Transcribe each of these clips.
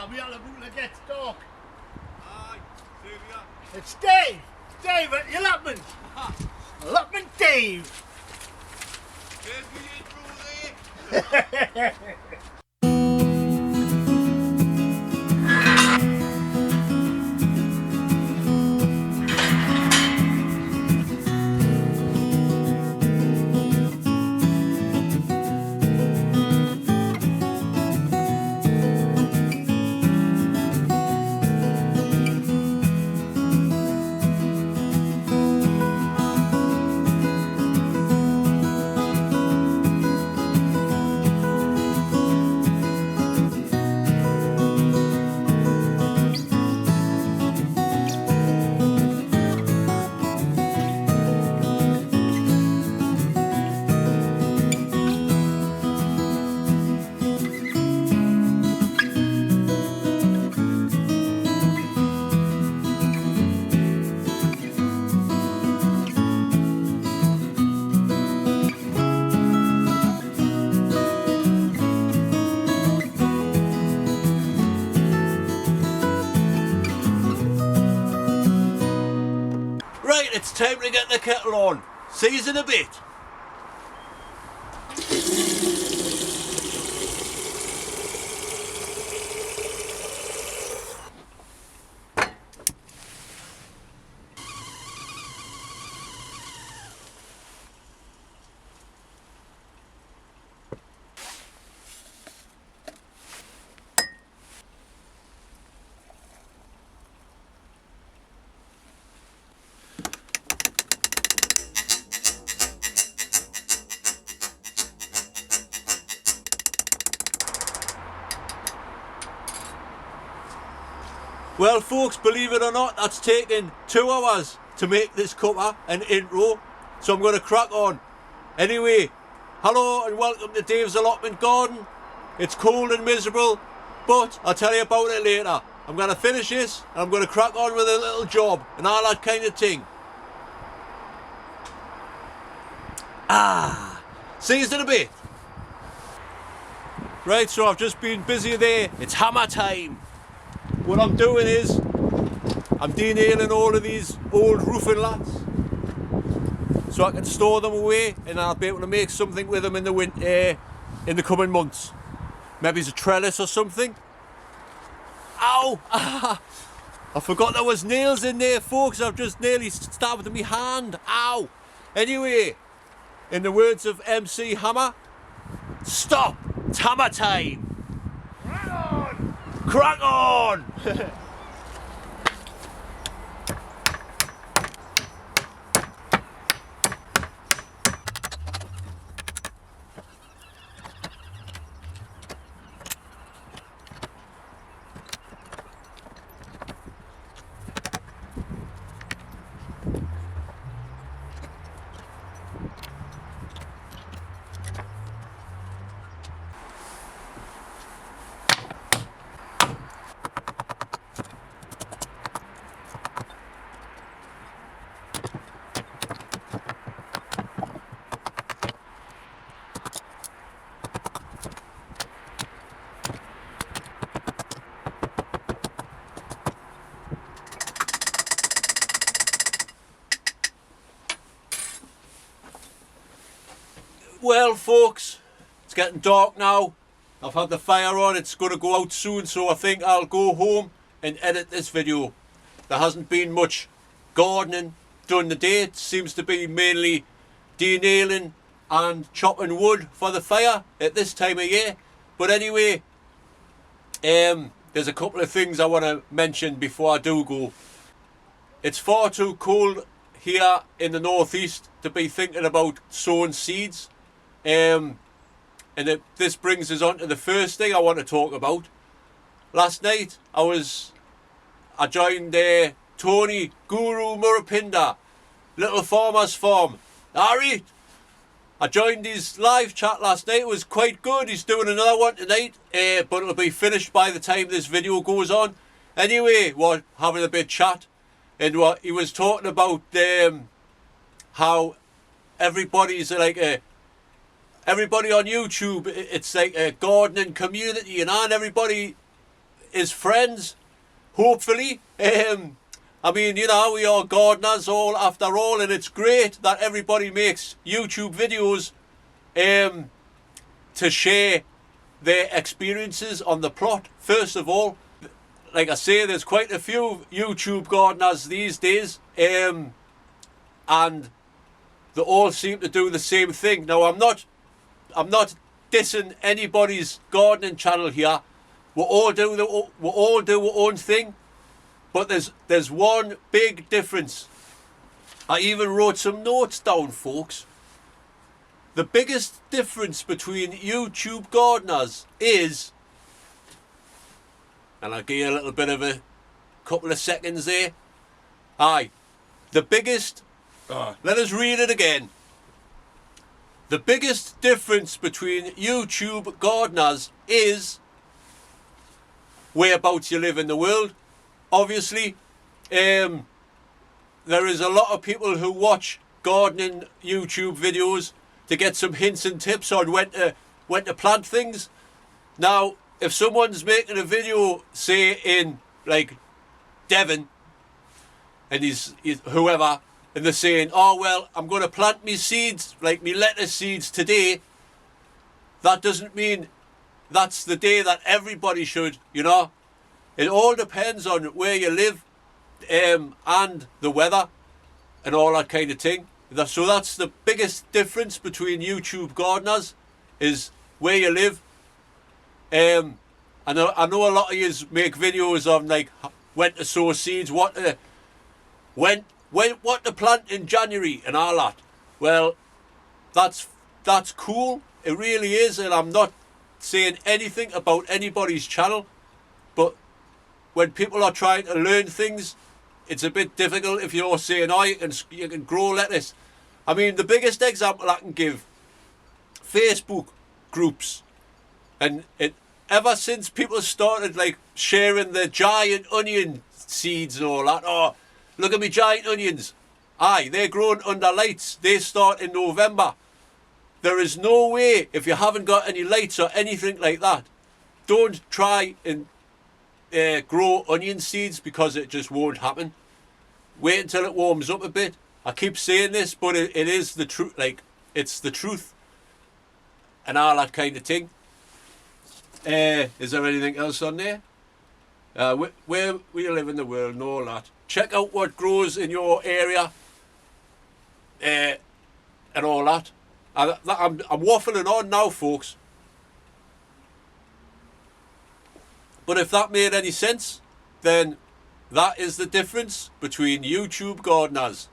I'll be on the route that gets dark. Aye, same here. It's Dave! Dave at the allotment! Allotment Dave! There's the intro there. Right, it's time to get the kettle on. See you in a bit. Well folks, believe it or not, that's taken 2 hours to make this cuppa and intro, so I'm going to crack on. Anyway, hello and welcome to Dave's Allotment Garden. It's cold and miserable, but I'll tell you about it later. I'm going to finish this and I'm going to crack on with a little job and all that kind of thing. See you in a bit. Right, so I've just been busy there. It's hammer time. What I'm doing is I'm denailing all of these old roofing lats so I can store them away and I'll be able to make something with them in the winter, in the coming months. Maybe it's a trellis or something. Ow! I forgot there was nails in there, folks. I've just nearly stabbed my hand. Ow! Anyway, in the words of MC Hammer, stop! It's hammer time! Crack on! Well folks, it's getting dark now. I've had the fire on, it's going to go out soon, so I think I'll go home and edit this video. There hasn't been much gardening done today. It seems to be mainly denailing and chopping wood for the fire at this time of year. But anyway, there's a couple of things I want to mention before I do go. It's far too cold here in the northeast to be thinking about sowing seeds. This brings us on to the first thing I want to talk about. Last night I joined Tony Guru Murapinda, Little Farmer's Farm. R.I.P. I joined his live chat last night. It was quite good. He's doing another one tonight, but it'll be finished by the time this video goes on. Anyway, we're having a bit chat, and what he was talking about how everybody's like everybody on YouTube, it's like a gardening community, you know, and everybody is friends, hopefully. I mean, you know, we are gardeners all after all, and it's great that everybody makes YouTube videos to share their experiences on the plot. First of all, like I say, there's quite a few YouTube gardeners these days, and they all seem to do the same thing. Now, I'm not dissing anybody's gardening channel here. We all do our own thing, but there's one big difference. I even wrote some notes down, folks. The biggest difference between YouTube gardeners is, and I'll give you a little bit of a couple of seconds there. Aye, the biggest, let us read it again. The biggest difference between YouTube gardeners is whereabouts you live in the world. Obviously, there is a lot of people who watch gardening YouTube videos to get some hints and tips on when to plant things. Now, if someone's making a video, say in like Devon, and he's whoever, and they're saying, oh well, I'm going to plant me seeds, like me lettuce seeds today, that doesn't mean that's the day that everybody should, you know. It all depends on where you live, and the weather and all that kind of thing. So that's the biggest difference between YouTube gardeners, is where you live. I know a lot of you make videos on like when to sow seeds, what to plant in January and all that. Well, that's cool. It really is, and I'm not saying anything about anybody's channel, but when people are trying to learn things, it's a bit difficult if you're saying, oh, you can grow lettuce. I mean, the biggest example I can give, Facebook groups, and ever since people started like sharing the giant onion seeds and all that, oh, look at me giant onions. Aye, they're growing under lights. They start in November. There is no way, if you haven't got any lights or anything like that, don't try and grow onion seeds, because it just won't happen. Wait until it warms up a bit. I keep saying this, but it is the truth. Like, it's the truth and all that kind of thing. Is there anything else on there? Where we live in the world and all that. Check out what grows in your area, and all that. I'm waffling on now, folks. But if that made any sense, then that is the difference between YouTube gardeners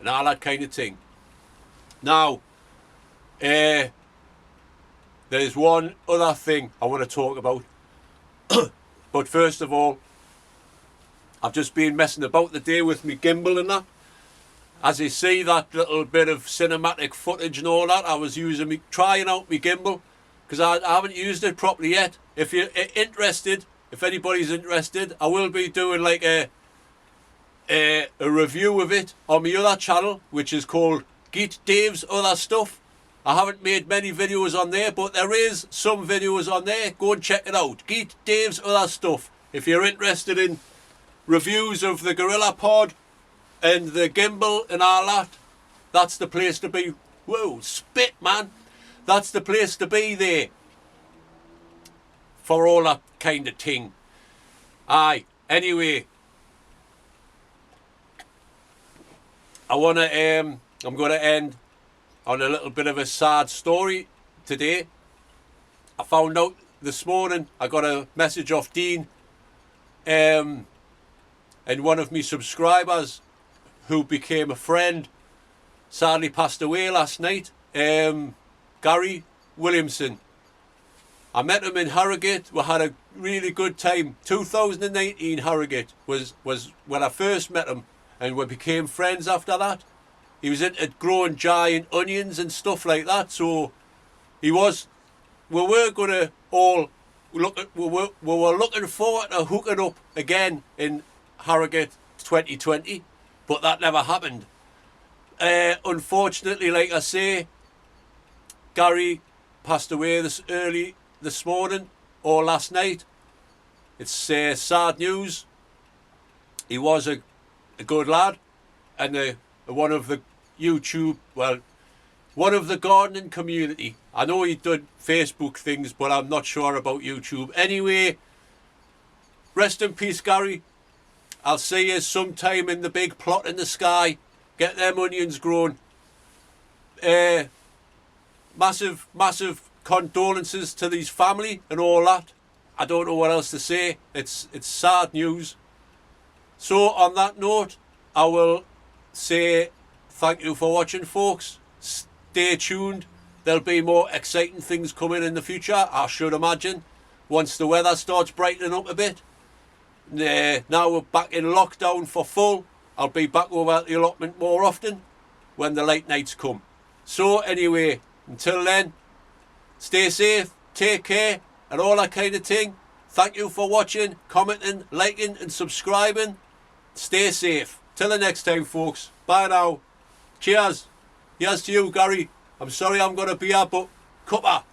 and all that kind of thing. Now, there's one other thing I want to talk about. But first of all, I've just been messing about the day with my gimbal and that. As you see, that little bit of cinematic footage and all that, I was trying out my gimbal, because I haven't used it properly yet. If you're interested, if anybody's interested, I will be doing like a review of it on my other channel, which is called Geet Dave's Other Stuff. I haven't made many videos on there, but there is some videos on there. Go and check it out. Geet Dave's Other Stuff. If you're interested in reviews of the Gorilla Pod and the gimbal and all that, that's the place to be. Whoa, spit, man. That's the place to be there for all that kind of thing. Aye, anyway, I'm going to end on a little bit of a sad story today. I found out this morning, I got a message off Dean, and one of my subscribers who became a friend sadly passed away last night, Gary Williamson. I met him in Harrogate. We had a really good time. 2019 Harrogate was when I first met him, and we became friends after that. He was into growing giant onions and stuff like that, so we were going to all we were looking forward to hooking up again in Harrogate 2020, but that never happened. Unfortunately, like I say, Gary passed away this morning or last night. It's sad news. He was a good lad, and one of the one of the gardening community. I know he did Facebook things, but I'm not sure about YouTube. Anyway, rest in peace, Gary. I'll see you sometime in the big plot in the sky. Get them onions grown. Massive condolences to these family and all that. I don't know what else to say. It's sad news. So on that note, I will say thank you for watching, folks. Stay tuned. There'll be more exciting things coming in the future, I should imagine, once the weather starts brightening up a bit. Now we're back in lockdown for full. I'll be back over at the allotment more often when the late nights come. So anyway, until then, stay safe, take care, and all that kind of thing. Thank you for watching, commenting, liking and subscribing. Stay safe. Till the next time, folks. Bye now. Cheers. Here's to you, Gary. I'm sorry I'm going to be here, but cuppa.